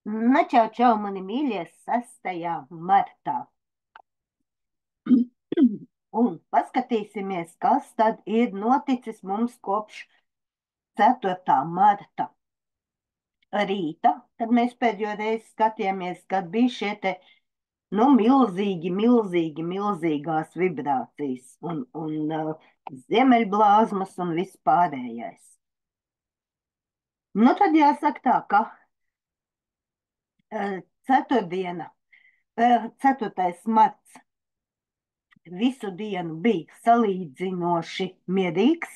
Nu, čau, čau, mani mīļie 6. martā. Un paskatīsimies, kas tad ir noticis mums kopš 4. marta rīta, kad mēs pēdējo reizi skatījāmies, kad bija šie te, milzīgās vibrācijas un ziemeļblāzmas un viss pārējais. Nu, tad jāsaka tā, ka ceturtdiena, 4. marts visu dienu bija salīdzinoši mierīgs.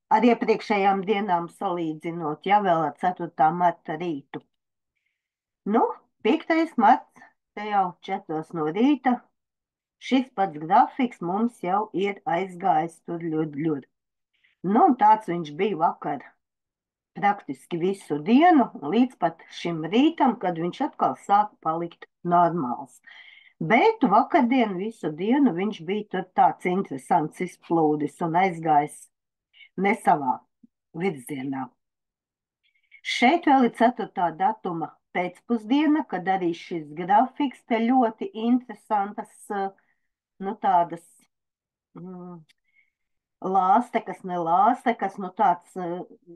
Ar iepriekšējām dienām salīdzinot, ja vēl ar 4. marta rītu. Nu, 5. marts, te jau 4 no rīta, šis pats grafiks mums jau ir aizgājis tur ļur. Nu, un tāds viņš bija vakar praktiski visu dienu, līdz pat šim rītam, kad viņš atkal sāk palikt normāls. Bet vakardien visu dienu viņš bija tur tāds interesants izplūdis un aizgājis ne savā virzienā. Šeit vēl ir 4. datuma pēcpusdiena, kad arī šis grafiks te ļoti interesantas, tādas lāstekas, ne lāstekas, tāds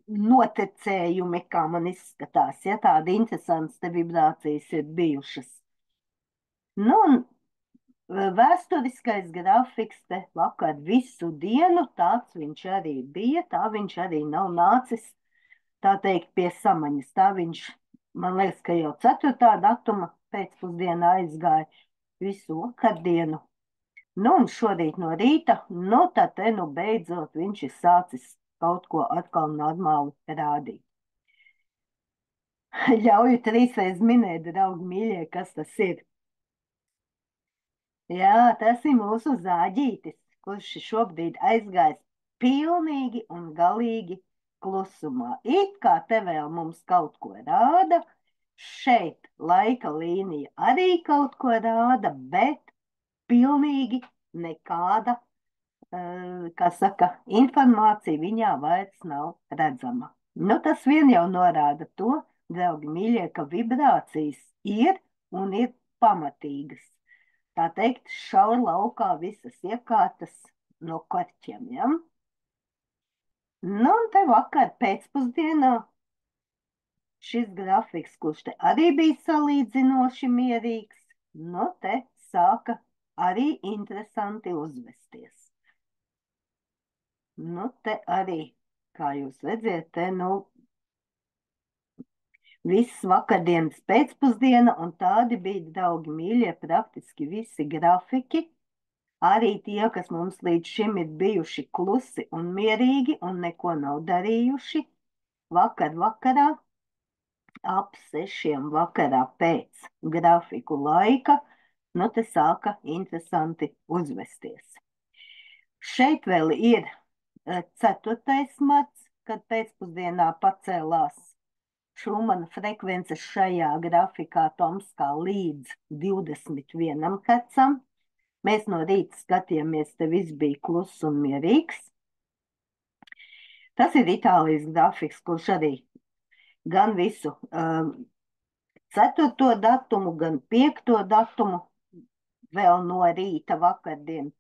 noticējumi, kā man izskatās, ja tādi interesantas te vibrācijas ir bijušas. Nu, un vēsturiskais grafiks te vakar visu dienu, tāds viņš arī bija, tā viņš arī nav nācis, tā teikt, pie samaņas. Tā viņš, man liekas, ka jau 4. datuma pēcpusdienā aizgāja visu vakardienu. Nu, un šorīt no rīta, tad te beidzot viņš ir sācis kaut ko atkal normāli rādīt. Ļauju 3 reizes minēt, draugi mīļie, kas tas ir. Jā, tas ir mūsu zāģītis, kurš šobrīd aizgājis pilnīgi un galīgi klusumā. It kā te vēl mums kaut ko rāda, šeit laika līnija arī kaut ko rāda, bet pilnīgi nekāda, informācija viņā vairs nav redzama. Nu, tas vien jau norāda to, draugi mīļie, ka vibrācijas ir un ir pamatīgas. Tā teikt, šauj laukā visas iekārtas no korķiem, ja? Nu, un te vakar pēcpusdienā šis grafiks, kurš te arī bija salīdzinoši mierīgs, te sāka arī interesanti uzvesties. Te arī, kā jūs redziet, te, viss vakardienas pēcpusdiena, un tādi bija, draugi mīļie, praktiski visi grafiki, arī tie, kas mums līdz šim ir bijuši klusi un mierīgi un neko nav darījuši, vakarā, ap 6 vakarā pēc grafiku laika, te sāka interesanti uzvesties. Šeit vēl ir 4. marts, kad pēcpusdienā pacēlās Šumana frekvences šajā grafikā Tomskā līdz 21 hercam. Mēs no rīta skatījāmies, te viss bija kluss un mierīgs. Tas ir Itālijas grafiks, kurš arī gan visu 4. datumu, gan 5. datumu vēl no rīta vakardien,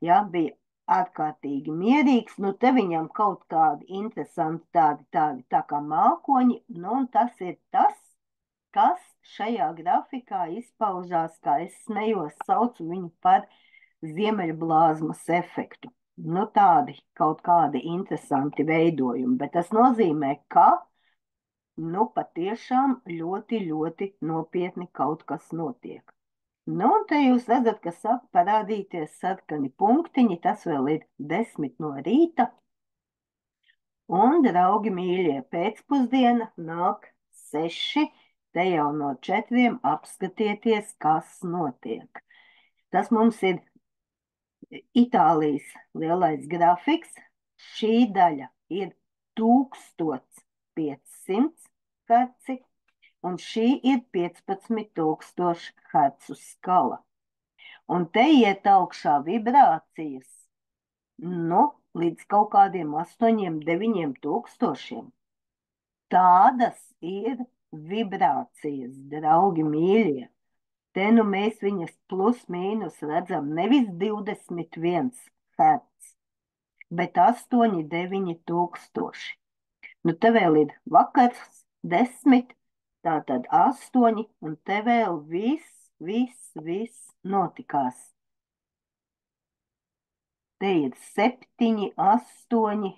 ja, bija ārkārtīgi mierīgs. Te viņam kaut kādi interesanti tādi tā kā mākoņi, un tas ir tas, kas šajā grafikā izpaužās, kā es smējos, saucu viņu par ziemeļblāzmas efektu. Tādi kaut kādi interesanti veidojumi, bet tas nozīmē, ka patiešām ļoti, ļoti nopietni kaut kas notiek. Un te jūs redzat, ka sāk parādīties sarkani punktiņi, tas vēl ir 10 no rīta. Un, draugi mīļie, pēcpusdiena nāk 6, te jau no 4 apskatieties, kas notiek. Tas mums ir Itālijas lielais grafiks. Šī daļa ir 1500 herci. Un šī ir 15,000 hercu skala. Un te iet augšā vibrācijas, līdz kaut kādiem 8, 9 tūkstošiem. Tādas ir vibrācijas, draugi mīļie. Te nu mēs viņas plus mīnus redzam nevis 21 hertz, bet 8, 9 tūkstoši. Nu, te vēl ir vakars 10, tātad 8, un te vēl viss notikās. Te ir 7, 8,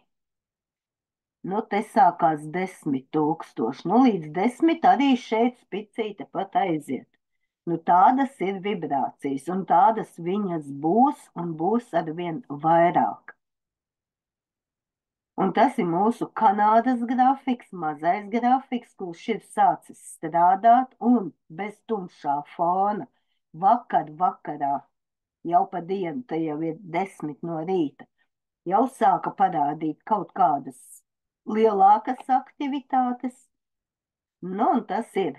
nu, te sākās 10 tūkstoši. Nu, līdz 10 arī šeit spicīte pat aiziet. Nu, tādas ir vibrācijas, un tādas viņas būs, un būs arvien vairāk. Un tas ir mūsu Kanādas grafiks, mazais grafiks, kurš ir sācis strādāt, un bez tumšā fona vakarā, jau pa dienu, te jau ir 10 no rīta, jau sāka parādīt kaut kādas lielākas aktivitātes. Nu, un tas ir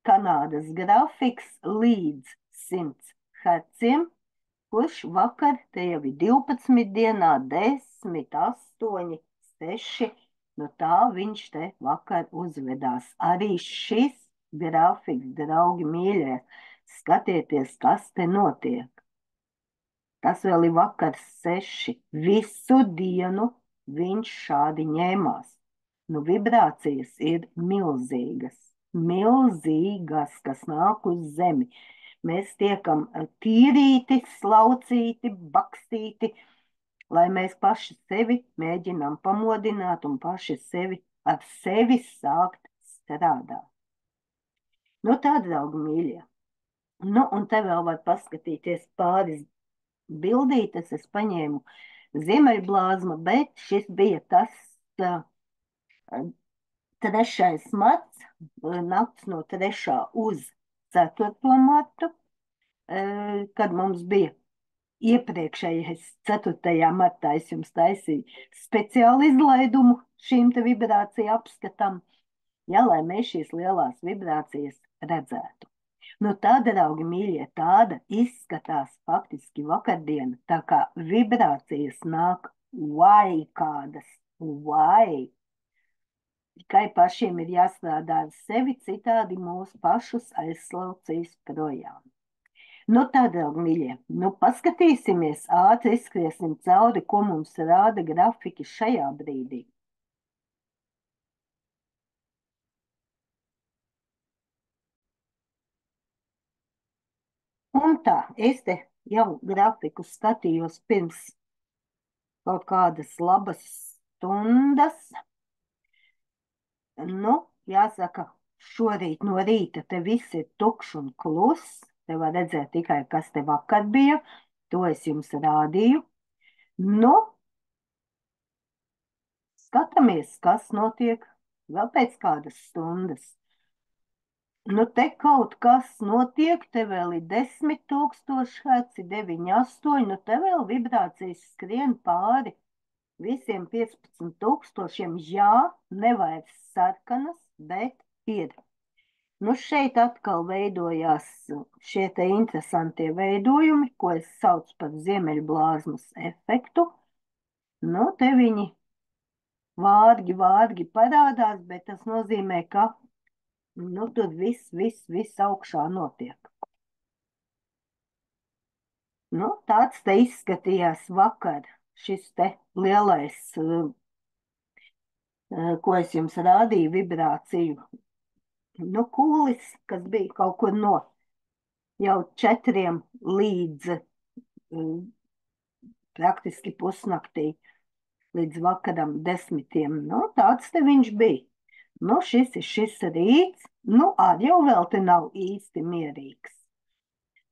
Kanādas grafiks līdz 100 herciem, kurš vakar te jau ir 12 dienā, 10, 8, 6, nu tā viņš te vakar uzvedās. Arī šis grafiks, draugi mīļie, skatieties, kas te notiek. Tas vēl ir vakars 6. Visu dienu viņš šādi ņēmās. Nu, vibrācijas ir milzīgas, kas nāk uz zemi. Mēs tiekam tīrīti, slaucīti, bakstīti, lai mēs paši sevi mēģinām pamodināt un paši ar sevi sākt strādāt. Nu, tā, draugi mīļie. Nu, un te vēl var paskatīties pāris bildītes. Es paņēmu ziemeļblāzmu, bet šis bija tas 3. marts, nakts no 3. uz 4. martu, kad mums bija iepriekšējais 4. martā. Es jums taisīju speciālu izlaidumu šīm te vibrāciju apskatam, ja, lai mēs šīs lielās vibrācijas redzētu. Nu, tā, draugi mīļie, tāda izskatās faktiski vakardiena, tā kā vibrācijas nāk kādas, Tikai pašiem ir jāstrādā ar sevi, citādi mūs pašus aizslaucīs projām. Nu, tā, draugi mīļie, nu, paskatīsimies, ātri izskriesim cauri, ko mums rāda grafiki šajā brīdī. Un tā, es te jau grafiku skatījos pirms kaut kādas labas stundas. Nu, jāsaka, šorīt no rīta te viss ir tukšs un kluss. Te var redzēt tikai, kas te vakar bija. To es jums rādīju. Nu, skatāmies, kas notiek vēl pēc kādas stundas. Nu, te kaut kas notiek, te vēl ir 10,000 herci, 9, 8, nu te vēl vibrācijas skrien pāri visiem 15,000, jā, nevairs sarkanas, bet ir. Nu, šeit atkal veidojās šie te interesantie veidojumi, ko es saucu par ziemeļblāzmas efektu. Nu, te viņi vārgi parādās, bet tas nozīmē, ka nu, tur viss augšā notiek. Nu, tāds te izskatījās vakar šis te lielais, ko es jums rādīju, vibrāciju, nu, kūlis, kas bija kaut kur no jau 4 līdz praktiski pusnaktī, līdz vakaram 10. Nu, tāds te viņš bija. Nu, šis ir šis rīts, nu, arī jau vēl te nav īsti mierīgs.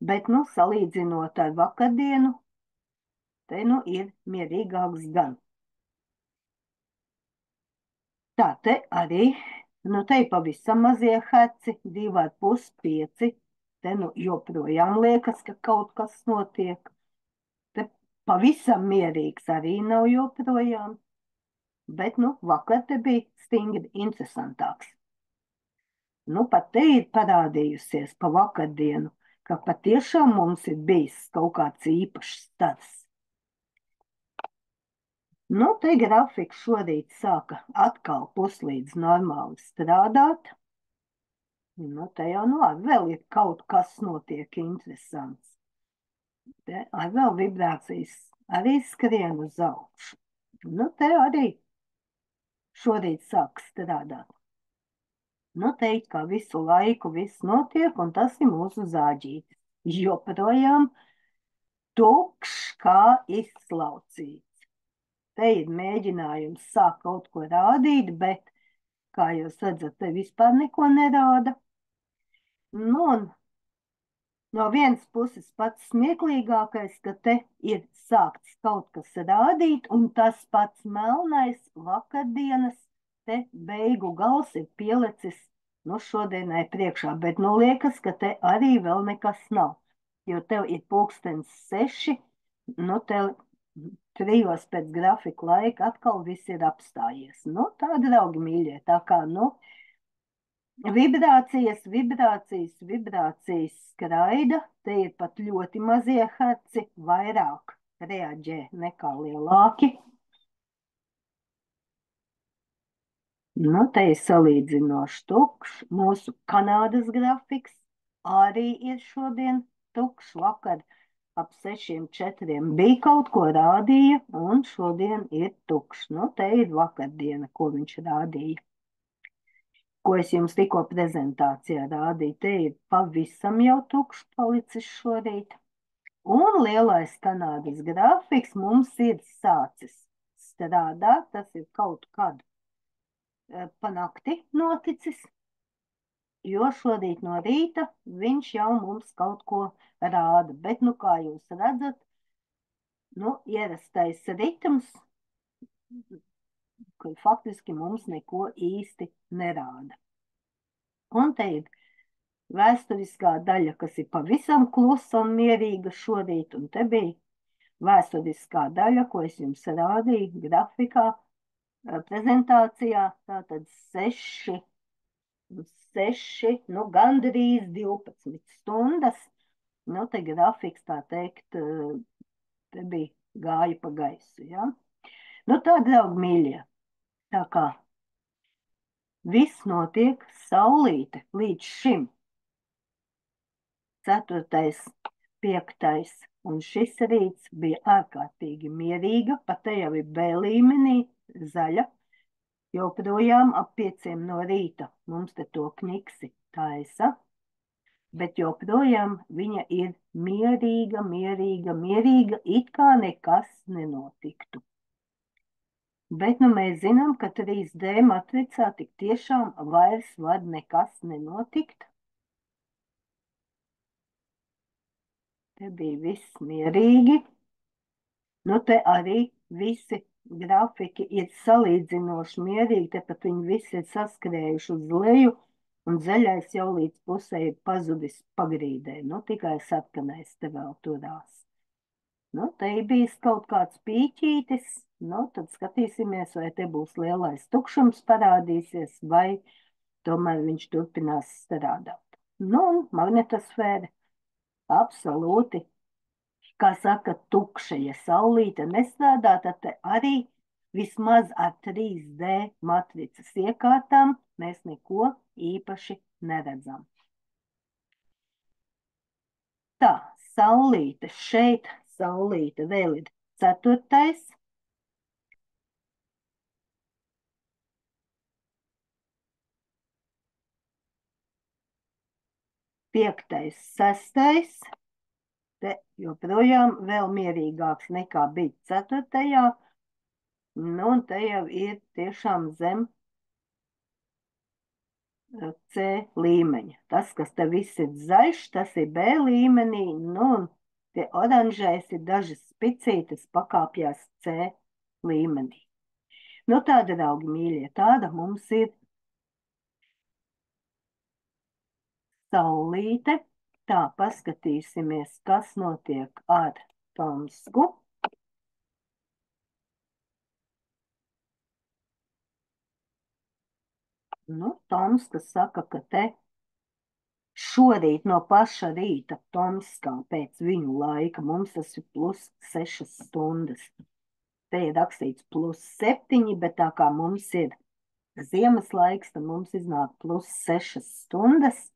Bet, nu, salīdzinot ar vakardienu, te, nu, ir mierīgāks gan. Tā, te arī, nu, te ir pavisam mazie herci, 2,5, 5. Te, nu, joprojām liekas, ka kaut kas notiek. Te pavisam mierīgs arī nav joprojām. Bet, nu, vakar te bija stingri interesantāks. Nu, pat te ir parādījusies pa vakardienu, ka patiešām mums ir bijis kaut kāds īpašs stars. Nu, te grafiks šorīt sāka atkal puslīdz normāli strādāt. Nu, te jau nu, vēl ir kaut kas notiek interesants. Te vēl vibrācijas arī skrien uz augšu. Nu, te arī šorīt sāk strādāt. Nu, teikt, ka visu laiku viss notiek, un tas ir mūsu zāģītis. Joprojām tukšs kā izslaucīts. Te ir mēģinājums sākt kaut ko rādīt, bet, kā jūs redzat, te vispār neko nerāda. Nu, un no vienas puses pats smieklīgākais, ka te ir sākts kaut kas rādīt, un tas pats melnais vakardienas te beigu gals ir pielicis šodienai priekšā, bet liekas, ka te arī vēl nekas nav, jo tev ir 6:00, tev 3 pēc grafika laika atkal viss ir apstājies. Tā, draugi mīļie, tā kā, vibrācijas skraida, te ir pat ļoti mazie herci, vairāk reaģē nekā lielāki. Te ir salīdzinoši tukšs. Mūsu Kanādas grafiks arī ir šodien tukšs. Vakar ap 6:04 bija kaut ko rādīja, un šodien ir tukšs. Te ir vakardiena, ko viņš rādīja. Ko es jums tikko prezentācijā rādīju, te ir pavisam jau tukšs palicis šorīt. Un lielais Kanādas grafiks mums ir sācis strādāt, tas ir kaut kad pa nakti noticis, jo šorīt no rīta viņš jau mums kaut ko rāda. Bet, kā jūs redzat, ierastais ritms, ka faktiski mums neko īsti nerāda. Un te ir vēsturiskā daļa, kas ir pavisam klusa un mierīga šorīt, un te bija vēsturiskā daļa, ko es jums rādīju grafikā, prezentācijā, tātad 6, gandrīz 12 stundas. Te grafiks, tā teikt, te bija gāja pa gaisu, ja? Tā, draugi mīļie, tā kā viss notiek, saulīte līdz šim 4., 5. un šis rīts bija ārkārtīgi mierīga, pat te jau ir B līmenī, zaļa, joprojām ap 5 no rīta mums te to kniksi taisa, bet joprojām viņa ir mierīga, it kā nekas nenotiktu. Bet mēs zinām, ka 3D matricā tik tiešām vairs var nekas nenotikt. Te bija viss mierīgi. Te arī visi grafiki ir salīdzinoši mierīgi, tepat viņi visi ir saskrējuši uz leju, un zaļais jau līdz pusē ir pazudis pagrīdē. Tikai sarkanais te vēl turās. Te ir bijis kaut kāds pīķītis, tad skatīsimies, vai te būs lielais tukšums parādīsies, vai tomēr viņš turpinās strādāt. Un magnetosfēra absolūti, kā saka, tukša. Ja saulīte nestrādā, tad te arī vismaz ar 3D matricas iekārtām mēs neko īpaši neredzam. Tā, saulīte šeit, saulīte vēl ir 4. Piektais, 6. Te joprojām vēl mierīgāks nekā bija 4. Un te jau ir tiešām zem C līmeņa. Tas, kas te viss ir zaļš, tas ir B līmenī, un tie oranžais ir dažas spicītes pakāpjās C līmenī. Tā, draugi mīļie, tāda mums ir saulīte. Tā, paskatīsimies, kas notiek ar Tomsku. Tomska saka, ka te šorīt no paša rīta Tomskā pēc viņu laika mums tas ir +6 stundas. Te ir rakstīts +7, bet tā kā mums ir Ziemas laiks, tad mums iznāk +6 stundas.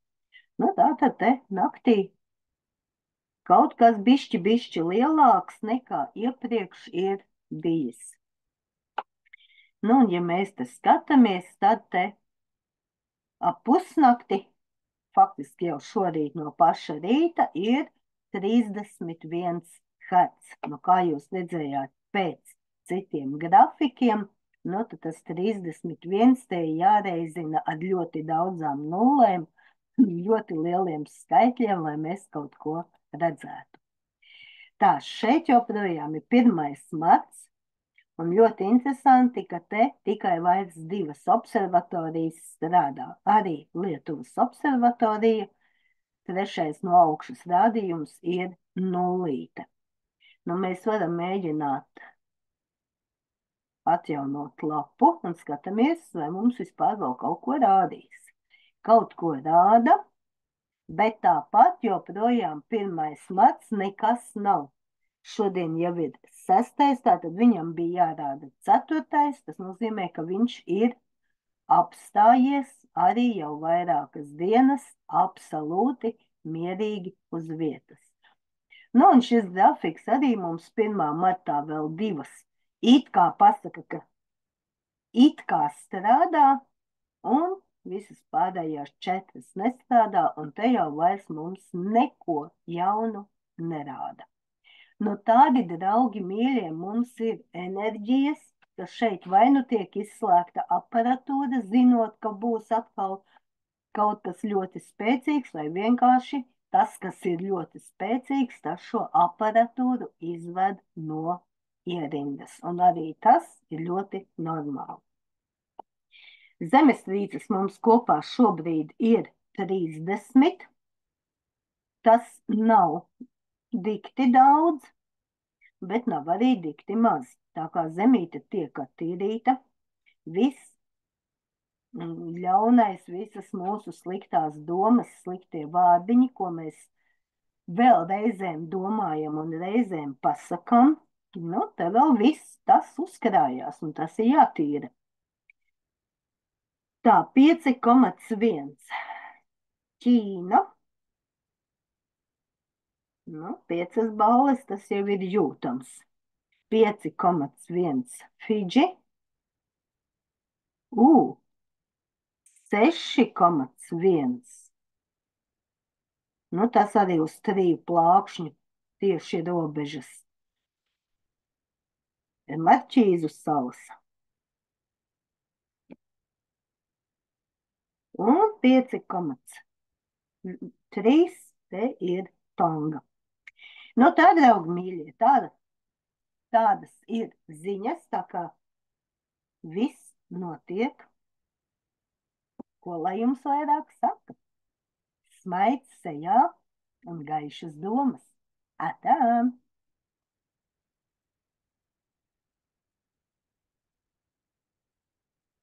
Nu, tā tad te naktī kaut kas bišķi lielāks nekā iepriekš ir bijis. Nu, un ja mēs te skatāmies, tad te ap pusnakti, faktiski jau šorīt no paša rīta, ir 31 hertz. Nu, kā jūs redzējāt pēc citiem grafikiem, nu, tad tas 31 te jāreizina ar ļoti daudzām nulēm, ļoti lieliem skaitļiem, lai mēs kaut ko redzētu. Tā, šeit joprojām ir 1. marts, un ļoti interesanti, ka te tikai vairs 2 observatorijas strādā. Arī Lietuvas observatorija, 3. no augšas rādījums ir 0. Nu, mēs varam mēģināt atjaunot lapu un skatāmies, vai mums vispār vēl kaut ko rādīs. Kaut ko rāda, bet tāpat joprojām 1. marts nekas nav. Šodien jau ir 6. tātad viņam bija jārāda 4. Tas nozīmē, ka viņš ir apstājies arī jau vairākas dienas absolūti mierīgi uz vietas. Nu, un šis grafiks arī mums 1. martā vēl 2 it kā pasaka, ka it kā strādā, un visas pārējās 4 nestrādā, un te jau vairs mums neko jaunu nerāda. Nu, tādi, draugi mīļie, mums ir enerģijas, ka šeit vai nu tiek izslēgta aparatūra, zinot, ka būs atkal kaut kas ļoti spēcīgs, vai vienkārši tas, kas ir ļoti spēcīgs, tas šo aparatūru izved no ierindas. Un arī tas ir ļoti normāli. Zemestrīces mums kopā šobrīd ir 30. Tas nav dikti daudz, bet nav arī dikti maz. Tā kā zemīte tiek attīrīta, viss ļaunais, visas mūsu sliktās domas, sliktie vārdiņi, ko mēs vēl reizēm domājam un reizēm pasakam, nu, te vēl viss tas uzkrājās, un tas ir jātīra. Tā, 5,1. Ķīna. Nu, 5 balles, tas jau ir jūtams. 5,1 Fidži. 6,1. Nu, tas arī uz 3 plākšņu tieši robežas. Marķīzu salas. Un 5,3 te ir Tonga. Nu, tā, draugi mīļie, tādas ir ziņas, tā kā viss notiek, ko lai jums vairāk saka. Smaids sejā un gaišas domas. Atām!